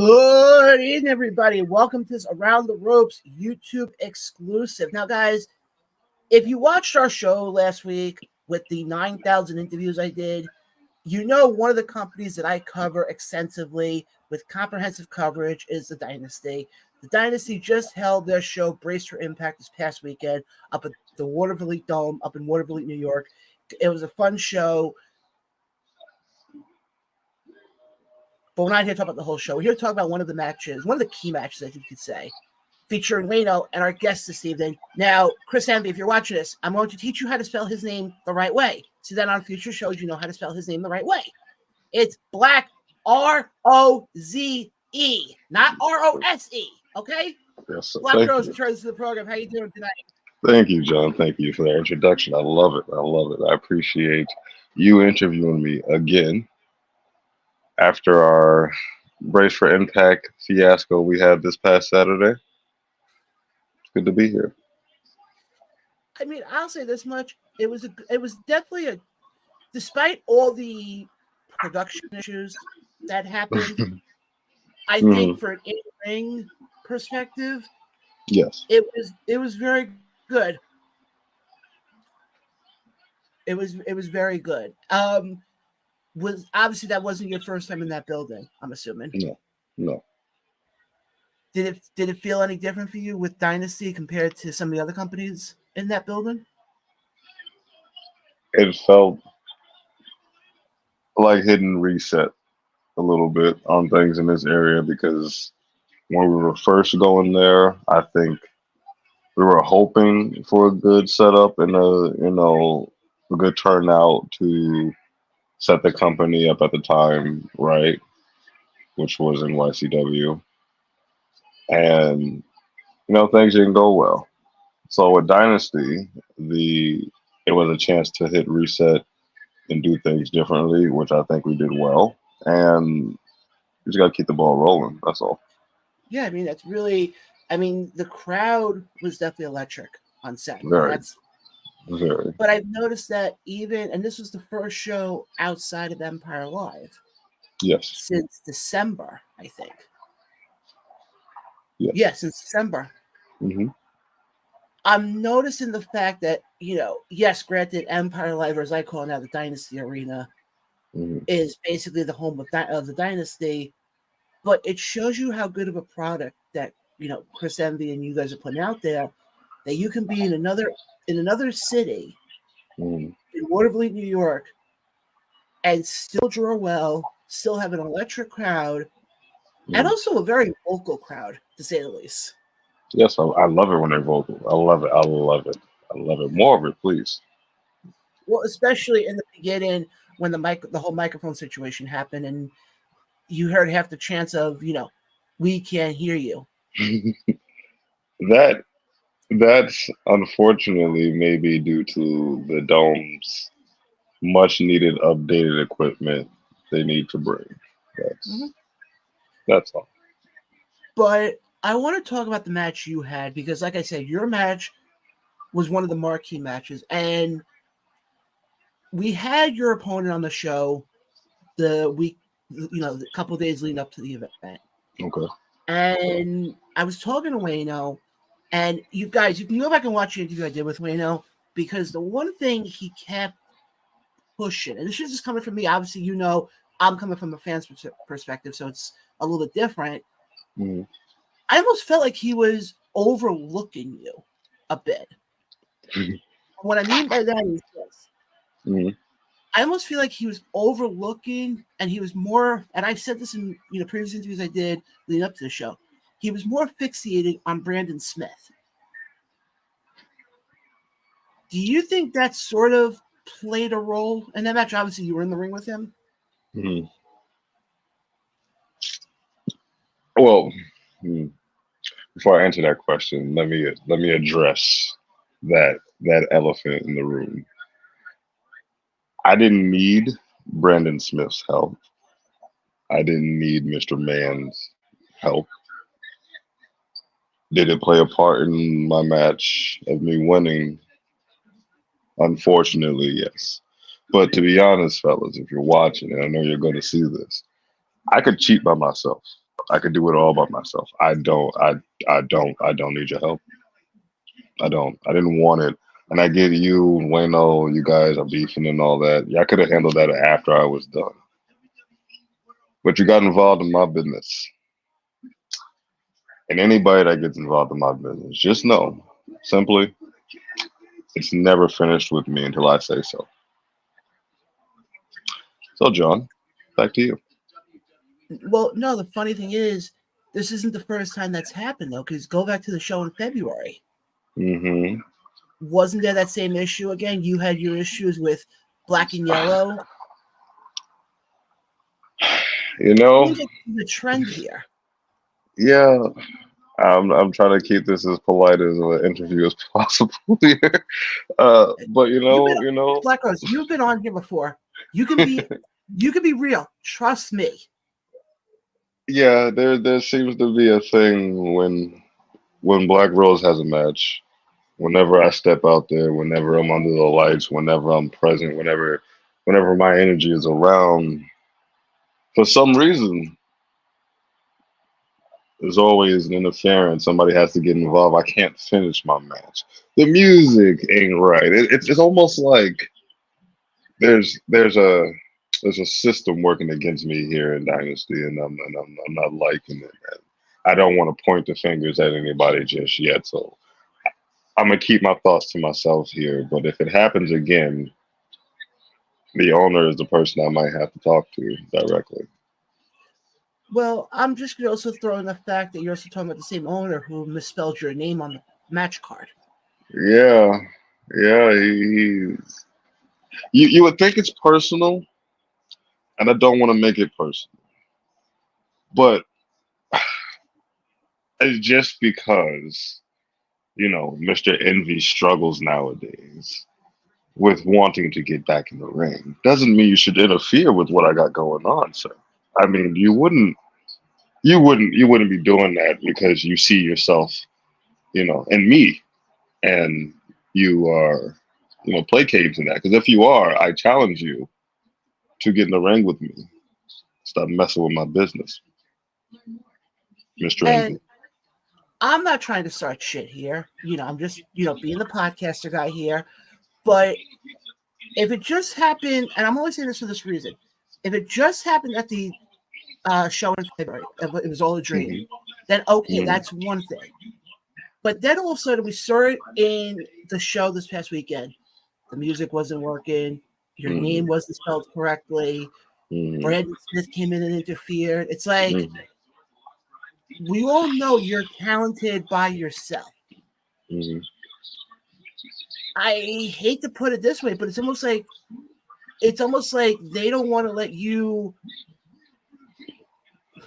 Good evening, everybody. Welcome to this Around the Ropes YouTube exclusive. Now, guys, if you watched our show last week with the 9,000 interviews I did, you know one of the companies that I cover extensively with comprehensive coverage is the Dynasty. The Dynasty just held their show Brace for Impact this past weekend up at the Waterville Dome up in Waterville, New York. It was a fun show. But we're not here to talk about the whole show. We're here to talk about one of the matches, one of the key matches, I think you could say, featuring Wayno and our guest this evening. Now, Chris Envy, if you're watching this, I'm going to teach you how to spell his name the right way. So that on future shows, you know how to spell his name the right way. It's Black, R-O-Z-E, not R-O-S-E, okay? Yes, Black Rose returns to the program. How you doing tonight? Thank you, John. Thank you for that introduction. I love it. I love it. I appreciate you interviewing me again after our Brace for Impact fiasco we had this past Saturday. It's good to be here. I mean, I'll say this much. It was definitely despite all the production issues that happened, I think for an in-ring perspective, yes, it was very good. It was very good. Was obviously that wasn't your first time in that building, I'm assuming. No. Did it feel any different for you with Dynasty compared to some of the other companies in that building? It felt like hitting reset a little bit on things in this area because when we were first going there, I think we were hoping for a good setup and a good turnout to set the company up at the time, right? Which was in YCW. And things didn't go well. So with Dynasty, it was a chance to hit reset and do things differently, which I think we did well. And we just gotta keep the ball rolling. That's all. Yeah, I mean the crowd was definitely electric on Saturday. Very. Very. But I've noticed that and this was the first show outside of Empire Live. Yes. Since December, I think. Yes. Yeah, since December. Mm-hmm. I'm noticing the fact that, yes, granted, Empire Live, or as I call it now, the Dynasty Arena, is basically the home of the Dynasty, but it shows you how good of a product that, Chris Envy and you guys are putting out there, that you can be in another city, in Waterville, New York, and still draw well, still have an electric crowd, and also a very vocal crowd, to say the least. Yes, I love it when they're vocal. I love it. I love it. I love it. More of it, please. Well, especially in the beginning when the whole microphone situation happened, and you heard half the chance of, we can't hear you. That's unfortunately maybe due to the Dome's much needed updated equipment they need to bring. That's all. But I want to talk about the match you had because, like I said, your match was one of the marquee matches, and we had your opponent on the show the week, the couple of days leading up to the event. Okay. And I was talking to Wayno, and you guys, you can go back and watch the interview I did with Wayno, because the one thing he kept pushing, and this is just coming from me, obviously, I'm coming from a fan's perspective, so it's a little bit different. I almost felt like he was overlooking you a bit. What I mean by that is this. I almost feel like he was overlooking, and he was more, and I've said this in previous interviews I did leading up to the show, he was more fixated on Brandon Smith. Do you think that sort of played a role in that match? Obviously, you were in the ring with him. Well, before I answer that question, let me address that elephant in the room. I didn't need Brandon Smith's help. I didn't need Mr. Mann's help. Did it play a part in my match of me winning? Unfortunately, yes. But to be honest, fellas, if you're watching, and I know you're going to see this, I could cheat by myself. I could do it all by myself. I don't need your help. I don't. I didn't want it. And I get you, Wayno, you guys are beefing and all that. Yeah, I could have handled that after I was done. But you got involved in my business. And anybody that gets involved in my business, just know, simply, it's never finished with me until I say so. So, John, back to you. Well, no, the funny thing is, this isn't the first time that's happened though, because go back to the show in February. Hmm. Wasn't there that same issue again? You had your issues with Black and Yellow. You It know, seems like there's a trend here. yeah, I'm trying to keep this as polite as an interview as possible here. But You've been you know, Black Rose. You've been on here before. You can be, you can be real. Trust me. yeah, there seems to be a thing when Black Rose has a match. Whenever I step out there, whenever I'm under the lights, whenever I'm present, whenever my energy is around, for some reason, there's always an interference. Somebody has to get involved. I can't finish my match. The music ain't right. It's almost like there's there's a system working against me here in Dynasty, and I'm not liking it. And I don't want to point the fingers at anybody just yet. So I'm gonna keep my thoughts to myself here. But if it happens again, the owner is the person I might have to talk to directly. Well, I'm just going to also throw in the fact that you're also talking about the same owner who misspelled your name on the match card. Yeah, yeah. You would think it's personal, and I don't want to make it personal, but it's just because Mr. Envy struggles nowadays with wanting to get back in the ring. Doesn't mean you should interfere with what I got going on, sir. I mean, you wouldn't be doing that because you see yourself, in me, and you are, placating to that. Because if you are, I challenge you to get in the ring with me. Stop messing with my business, Mr. And Envy. I'm not trying to start shit here. I'm just, being the podcaster guy here. But if it just happened, and I'm only saying this for this reason, if it just happened at the show in February, it was all a dream, Hmm. then okay, Hmm. that's one thing. But then all of a sudden, we saw it in the show this past weekend. The music wasn't working. Your name Hmm. wasn't spelled correctly. Hmm. Brandon Smith came in and interfered. It's like, Hmm. we all know you're talented by yourself. Hmm. I hate to put it this way, but it's almost like they don't want to let you break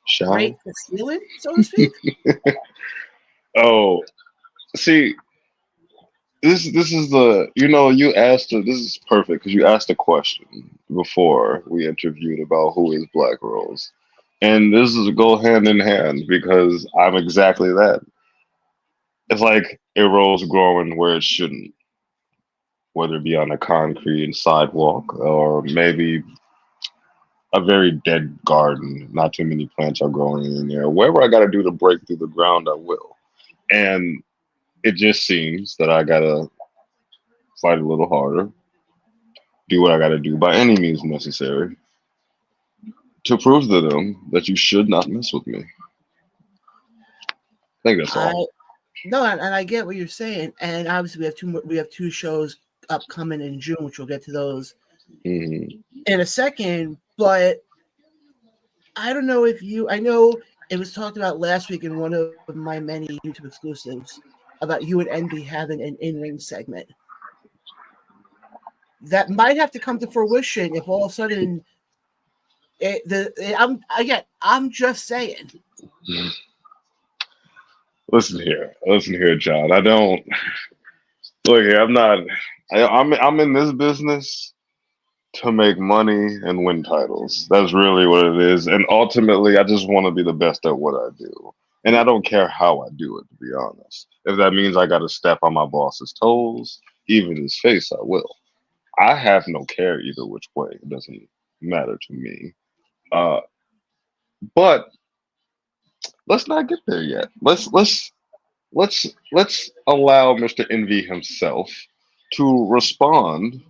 Shine. the ceiling, so to speak. Oh, see, this is you asked this is perfect because you asked a question before we interviewed about who is Black Rose, and this is go hand in hand because I'm exactly that. It's like a rose growing where it shouldn't, whether it be on a concrete sidewalk or maybe a very dead garden. Not too many plants are growing in there. Whatever I got to do to break through the ground, I will. And it just seems that I gotta fight a little harder, do what I gotta do by any means necessary to prove to them that you should not mess with me. I think that's I all. No, and I get what you're saying. And obviously, we have two shows upcoming in June, which we'll get to those Hmm. in a second. But I don't know if I know it was talked about last week in one of my many YouTube exclusives about you and Envy having an in-ring segment. That might have to come to fruition if all of a sudden I'm just saying. Listen here, John. I don't look here. I'm not. I'm in this business to make money and win titles. That's really what it is. And ultimately, I just want to be the best at what I do. And I don't care how I do it, to be honest. If that means I got to step on my boss's toes, even his face, I will. I have no care either which way. It doesn't matter to me. Uh, but let's not get there yet. Let's allow Mr. Envy himself to respond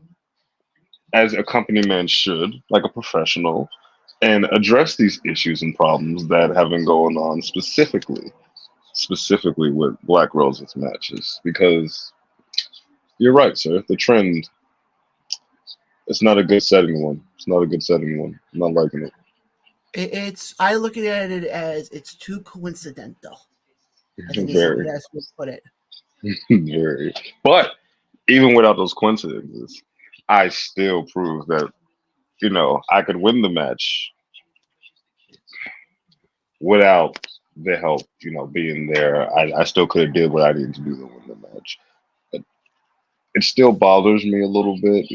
as a company man should, like a professional, and address these issues and problems that have been going on specifically with Black Rose's matches. Because you're right, sir. The trend, it's not a good setting one. It's not a good setting one. I'm not liking it. I look at it as it's too coincidental. I think is the Very, best way to put it. very. But even without those coincidences, I still prove that, I could win the match without the help, being there. I still could have did what I needed to do to win the match. But it still bothers me a little bit.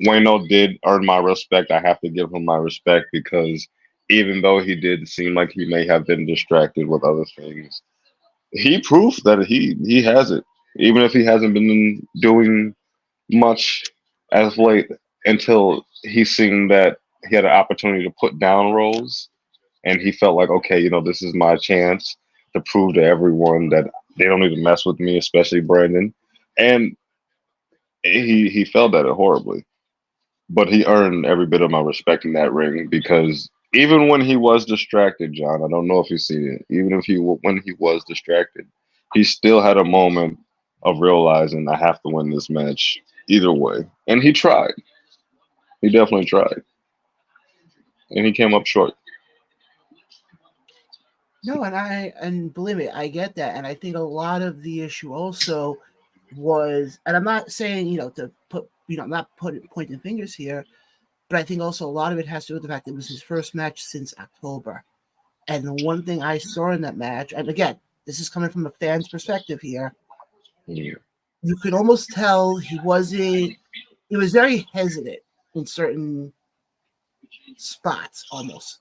Wayno did earn my respect. I have to give him my respect because even though he did seem like he may have been distracted with other things, he proved that he has it. Even if he hasn't been doing much as of late until he seen that he had an opportunity to put down Rose and he felt like, okay, this is my chance to prove to everyone that they don't need to mess with me, especially Brandon. And he failed at it horribly. But he earned every bit of my respect in that ring because even when he was distracted, John, I don't know if you see it. Even if when he was distracted, he still had a moment of realizing I have to win this match either way, and he tried. He definitely tried, and he came up short. No, and believe me, I get that, and I think a lot of the issue also was, and I'm not saying to put I'm not pointing fingers here, but I think also a lot of it has to do with the fact that it was his first match since October, and the one thing I saw in that match, and again, this is coming from a fan's perspective here, Yeah. you could almost tell he was very hesitant in certain spots, almost.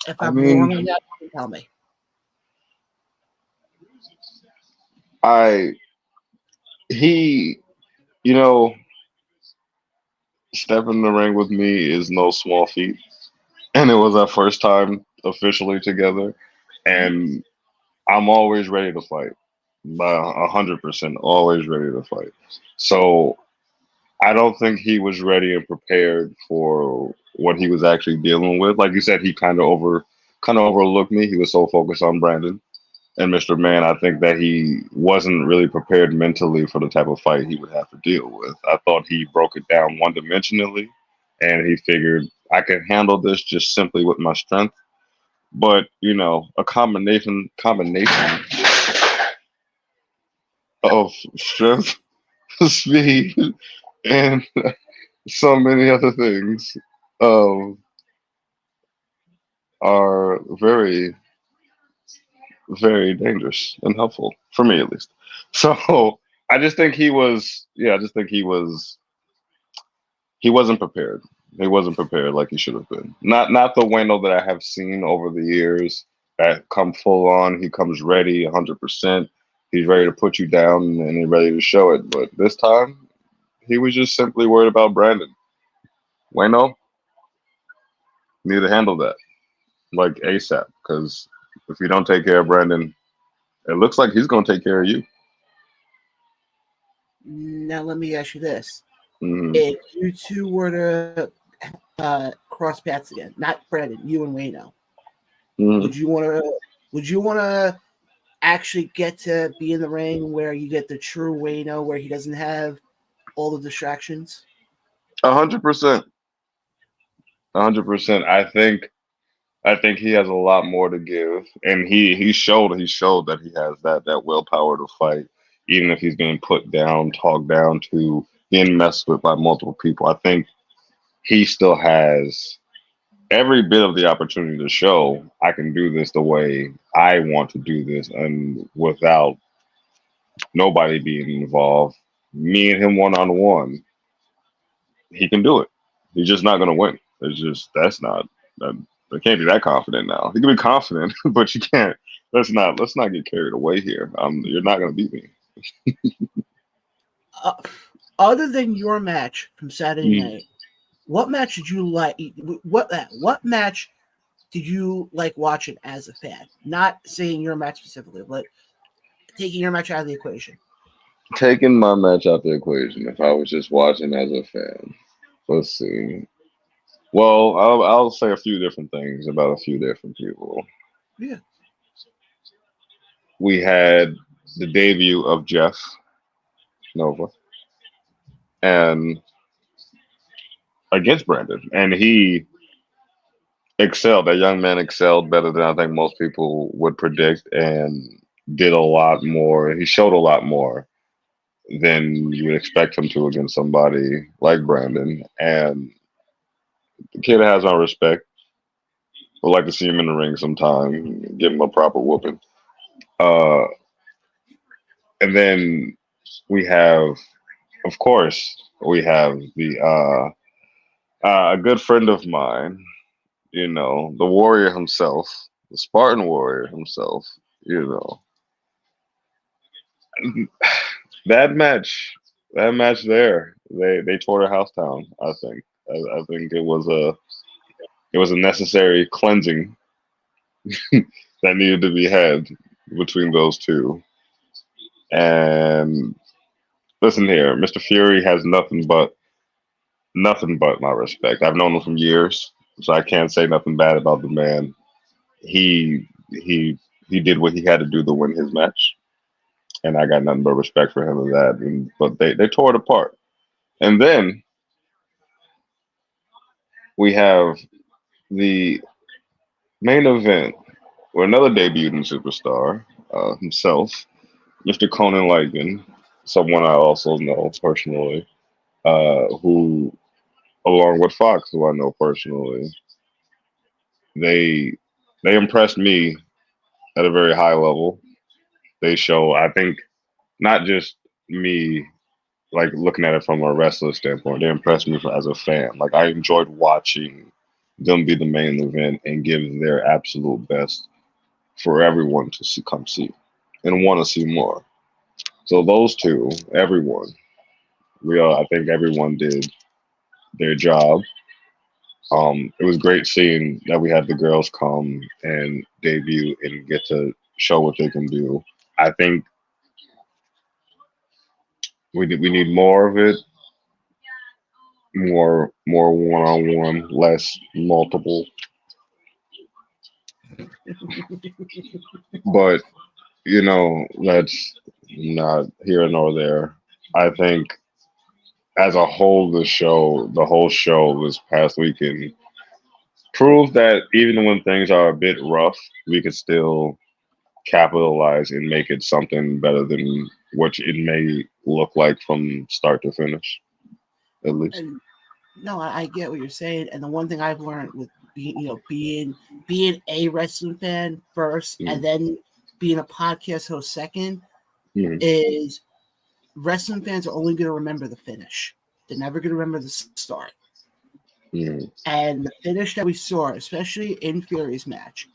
If I I'm wrong mean, on that, you can tell me. I he, you know, stepping in the ring with me is no small feat, and it was our first time officially together, and I'm always ready to fight. By 100%, always ready to fight. So I don't think he was ready and prepared for what he was actually dealing with. Like you said, he kind of overlooked me. He was so focused on Brandon and Mr. Man. I think that he wasn't really prepared mentally for the type of fight he would have to deal with. I thought he broke it down one dimensionally, and he figured I could handle this just simply with my strength. But a combination of strength, speed, and so many other things um, are very, very dangerous and helpful for me, at least. So I just think I just think he wasn't prepared. He wasn't prepared like he should have been. Not the Wayno that I have seen over the years that come full on. He comes ready, 100%. He's ready to put you down and he's ready to show it. But this time, he was just simply worried about Brandon. Wayno, you need to handle that like ASAP because if you don't take care of Brandon, it looks like he's going to take care of you. Now, let me ask you this: Hmm. if you two were to cross paths again, not Brandon, you and Wayno, Hmm. would you want to? Would you want to actually get to be in the ring where you get the true Wayno, where he doesn't have all the distractions? 100%. 100%. I think he has a lot more to give, and he showed that he has that willpower to fight, even if he's being put down, talked down to, being messed with by multiple people. I think he still has every bit of the opportunity to show I can do this the way I want to do this, and without nobody being involved, me and him one on one, he can do it. He's just not going to win. It's just that's not. That, they can't be that confident now. He can be confident, but you can't. Let's not get carried away here. You're not going to beat me. Uh, Other than your match from Saturday Mm. night, what match did you like? What match did you like watching as a fan? Not saying your match specifically, but taking your match out of the equation. Taking my match out the equation, if I was just watching as a fan, let's see. Well, I'll say a few different things about a few different people. Yeah. We had the debut of Jeff Nova and against Brandon, and he excelled. That young man excelled better than I think most people would predict, and did a lot more. He showed a lot more than you would expect him to against somebody like Brandon. And the kid has my respect. Would like to see him in the ring sometime, give him a proper whooping. Uh, and then we have, of course, we have a good friend of mine, the warrior himself, the Spartan warrior himself, you know. That match, that match there, they tore the house down. I think. I think it was a necessary cleansing that needed to be had between those two. And listen here, Mr. Fury has nothing but my respect. I've known him from years, so I can't say nothing bad about the man. He did what he had to do to win his match, and I got nothing but respect for him and that. But they tore it apart. And then we have the main event with another debuting superstar himself, Mr. Conan Lycan, someone I also know personally, who, along with Fox, who I know personally, they they impressed me at a very high level. They show, I think, not just me like looking at it from a wrestler standpoint. They impressed me as a fan. Like I enjoyed watching them be the main event and give their absolute best for everyone to come see and want to see more. So those two, everyone, I think everyone did their job. It was great seeing that we had the girls come and debut and get to show what they can do. I think we need more of it, more one on one, less multiple. But that's not here nor there. I think as a whole, the whole show this past weekend proved that even when things are a bit rough, we could still capitalize and make it something better than what it may look like from start to finish, at least. And no, I get what you're saying. And the one thing I've learned with being a wrestling fan first, Mm. and then being a podcast host second, Mm. is wrestling fans are only going to remember the finish. They're never going to remember the start. Mm. And the finish that we saw, especially in Fury's match,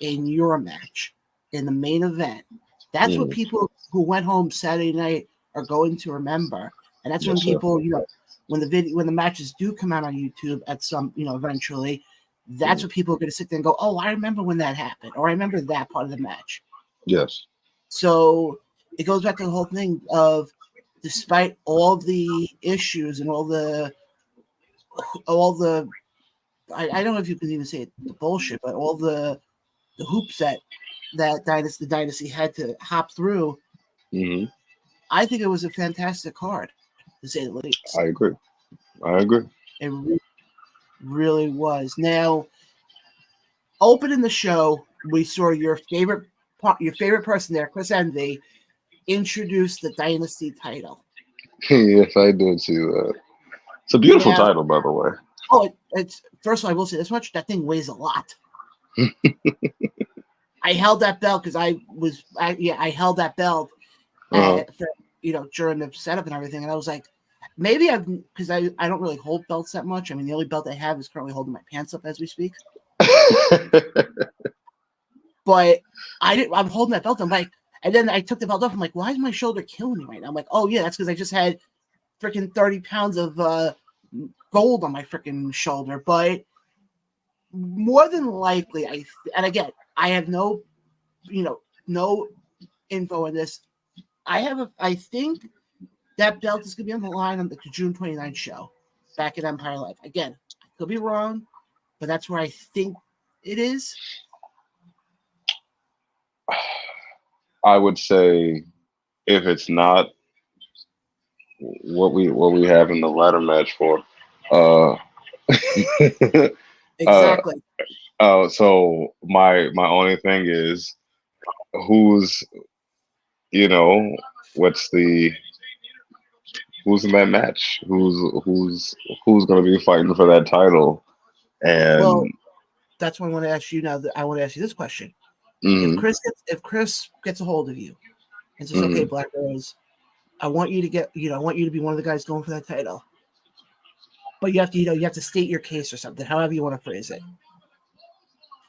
in your match, in the main event, that's what Mm. people who went home Saturday night are going to remember. And that's when Yes, sir. people, when the matches do come out on YouTube at some, eventually, that's what people are going to sit there and go, oh, I remember when that happened, or I remember that part of the match. Yes. So it goes back to the whole thing of, despite all the issues and all the I don't know if you can even say it, the bullshit, but all the hoops that the dynasty had to hop through, Hmm. I think it was a fantastic card, to say the least. I agree. I agree. It really was. Now, opening the show, we saw your favorite person there, Chris Envy, introduce the dynasty title. Yes, I did see that. It's a beautiful Now, title, by the way. it's first of all, I will say this much: that thing weighs a lot. I held that belt because I held that belt Uh-huh. during the setup and everything, and I was like, maybe because I don't really hold belts that much. I mean, the only belt I have is currently holding my pants up as we speak. But I'm holding that belt. I'm like, and then I took the belt off. I'm like, why is my shoulder killing me right now? I'm like, oh yeah, that's because I just had freaking 30 pounds of gold on my freaking shoulder. But more than likely, and again, I have no info on this. I think that belt is going to be on the line on the June 29th show back at Empire Live. Again, I could be wrong, but that's where I think it is. I would say if it's not what we have in the ladder match for, uh, Exactly. so my only thing is who's what's the who's in that match? Who's going to be fighting for that title? And Well, that's what I want to ask you now. I want to ask you this question: If Chris gets a hold of you and says, "Okay, Black Rose, I want you to be one of the guys going for that title," but you have to state your case or something, however you want to phrase it.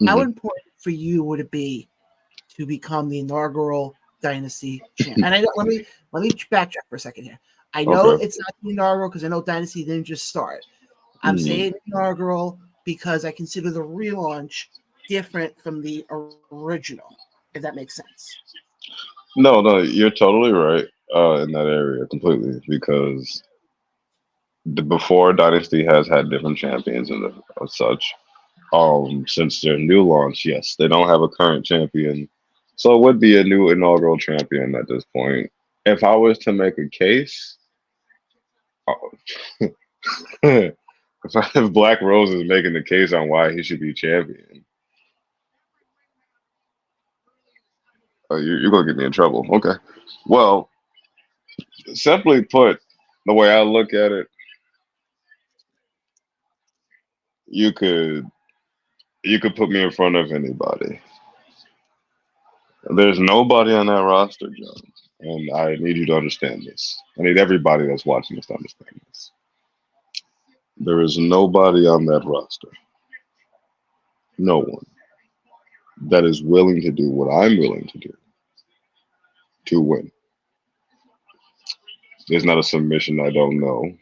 How important for you would it be to become the inaugural Dynasty champ? And let me backtrack for a second here. I know it's not the inaugural because I know Dynasty didn't just start. I'm saying inaugural because I consider the relaunch different from the original, if that makes sense. No, you're totally right in that area completely because before Dynasty has had different champions and such. Since their new launch, yes, they don't have a current champion, so it would be a new inaugural champion at this point. If I was to make a case, if Black Rose is making the case on why he should be champion, you're gonna get me in trouble. Okay, well, simply put, the way I look at it, you could put me in front of anybody. There's nobody on that roster, John. And I need you to understand this. I need everybody that's watching this to understand this. There is nobody on that roster, no one, that is willing to do what I'm willing to do to win. There's not a submission I don't know.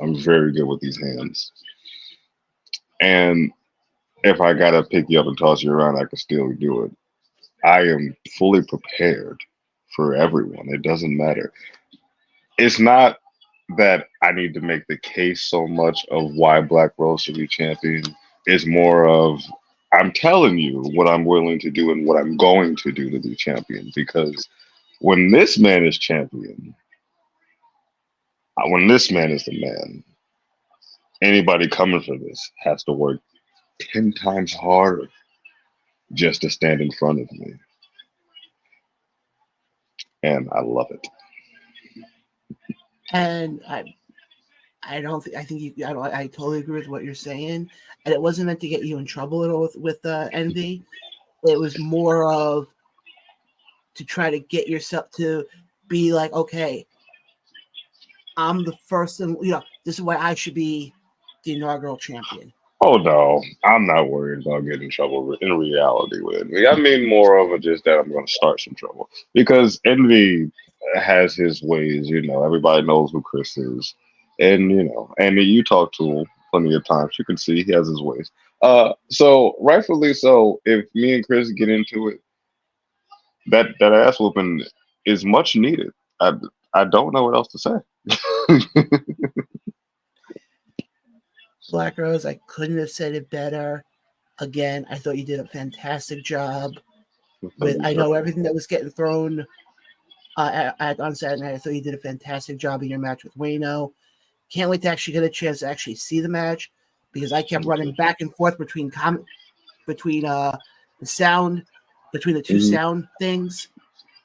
I'm very good with these hands. And if I got to pick you up and toss you around, I can still do it. I am fully prepared for everyone. It doesn't matter. It's not that I need to make the case so much of why Black Rose should be champion. It's more of I'm telling you what I'm willing to do and what I'm going to do to be champion. Because when this man is champion, when this man is the man, anybody coming for this has to work 10 times harder just to stand in front of me. And I love it. And I totally agree with what you're saying. And it wasn't meant to get you in trouble at all with Envy. It was more of to try to get yourself to be like, okay, I'm the first, and this is why I should be the inaugural champion. Oh no, I'm not worried about getting in trouble in reality with Envy. I mean more of just that I'm going to start some trouble because Envy has his ways. Everybody knows who Chris is, and and you talk to him plenty of times. You can see he has his ways. So rightfully so. If me and Chris get into it, that ass whooping is much needed. I don't know what else to say. Black Rose, I couldn't have said it better. Again, I thought you did a fantastic job. I know everything that was getting thrown on Saturday night. I thought you did a fantastic job in your match with Wayno. Can't wait to actually get a chance to actually see the match because I kept running back and forth between the sound, between the two sound things.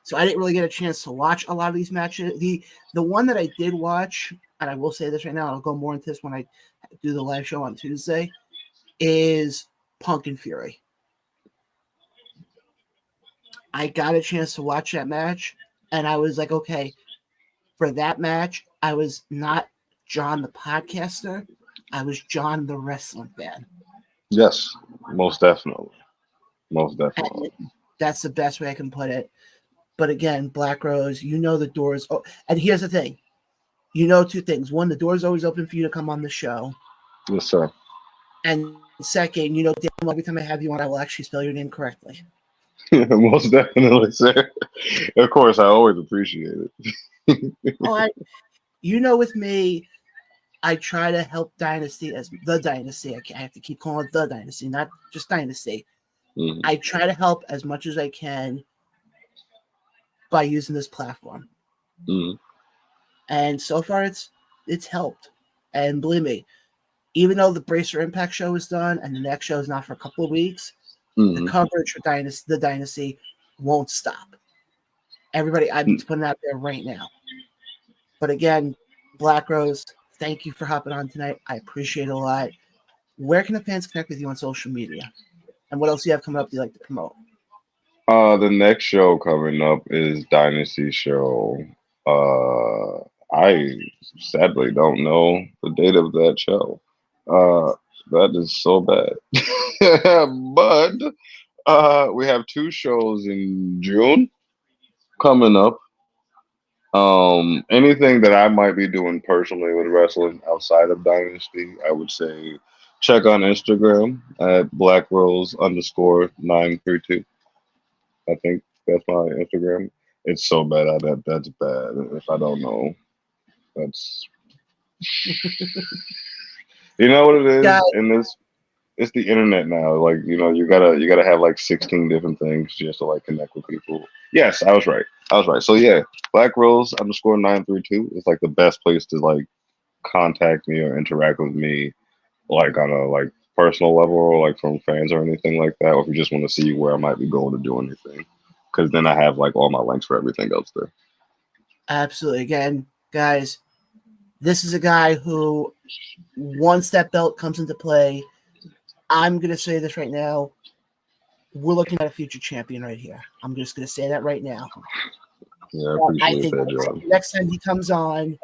So I didn't really get a chance to watch a lot of these matches. The one that I did watch, and I will say this right now, I'll go more into this when I do the live show on Tuesday, is Punk and Fury. I got a chance to watch that match, and I was like, okay, for that match, I was not John the podcaster. I was John the wrestling fan. Yes, most definitely. Most definitely. And that's the best way I can put it. But again, Black Rose, the doors. Oh, and here's the thing. Two things. One, the door's always open for you to come on the show. Yes, sir. And second, you know, damn well every time I have you on, I will actually spell your name correctly. Most definitely, sir. Of course, I always appreciate it. All right. You know, with me, I try to help Dynasty as the Dynasty. I have to keep calling it the Dynasty, not just Dynasty. Mhm, I try to help as much as I can by using this platform. mhm, And so far it's helped. And believe me, even though the Bracer Impact show is done and the next show is not for a couple of weeks, the mhm. coverage for the Dynasty won't stop. Everybody, I'm putting it out there right now. But again, Black Rose, thank you for hopping on tonight. I appreciate it a lot. Where can the fans connect with you on social media? And what else do you have coming up that you like to promote? The next show coming up is Dynasty show. I sadly don't know the date of that show. Uh, that is so bad. But we have two shows in June coming up. Anything that I might be doing personally with wrestling outside of Dynasty, I would say check on Instagram at blackrose_932. I think that's my Instagram. It's so bad at that. That's bad. If I don't know, that's you know what it Guys, is. And this it's the internet now. Like you gotta have like 16 different things just to like connect with people. Yes, I was right. I was right. So yeah, blackrose_932 is like the best place to like contact me or interact with me, like on a like personal level or like from fans or anything like that. Or if you just want to see where I might be going to do anything, because then I have like all my links for everything else there. absolutely. Again, guys, this is a guy who, once that belt comes into play, I'm going to say this right now. We're looking at a future champion right here. I'm just going to say that right now. Yeah, I I appreciate think that, John. next time he comes on,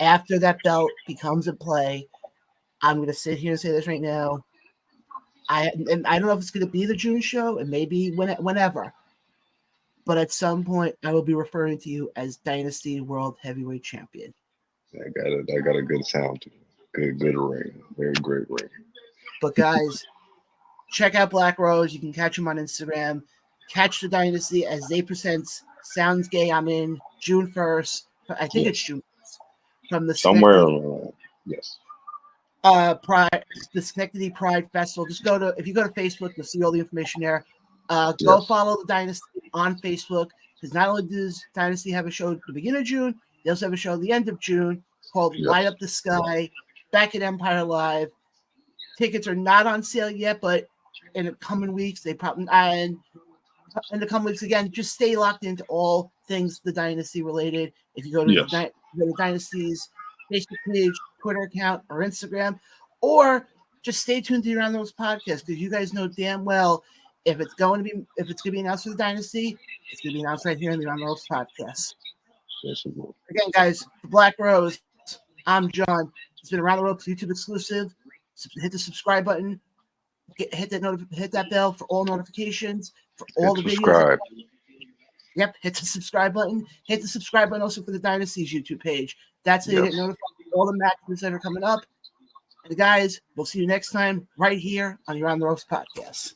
after that belt becomes in play, I'm going to sit here and say this right now. I don't know if it's going to be the June show, and maybe whenever, but at some point I will be referring to you as Dynasty World Heavyweight Champion. I got it. I got a good sound to it. Good ring. Very great ring. But guys, check out Black Rose. You can catch him on Instagram. Catch the Dynasty as they present Sounds Gay. I'm in June 1st. I think it's Yes. June 1st. From the Somewhere Schenectady around. Yes. Pride, the Schenectady Pride Festival. Just if you go to Facebook, you'll see all the information there. Go Yes. follow the Dynasty on Facebook, because not only does Dynasty have a show at the beginning of June, they also have a show at the end of June called Yes. Light Up the Sky, back at Empire Live. Tickets are not on sale yet, but in the coming weeks, they probably and in the coming weeks again, just stay locked into all things the Dynasty related. If you go to Yes. the Dynasty's Facebook page, Twitter account, or Instagram, or just stay tuned to the Around the Ropes podcast, because you guys know damn well if it's going to be announced for the Dynasty, it's going to be announced right here in the Around the Ropes podcast. Yes, it will. Again, guys, the Black Rose. I'm John. It's been Around the Ropes YouTube exclusive. Hit the subscribe button. Hit that bell for all notifications for all Hit the videos. subscribe. Yep, hit the subscribe button. Hit the subscribe button also for the Dynasty's YouTube page. That's how you Yes. get notified of all the matches that are coming up. And guys, we'll see you next time right here on the Around the Ropes podcast.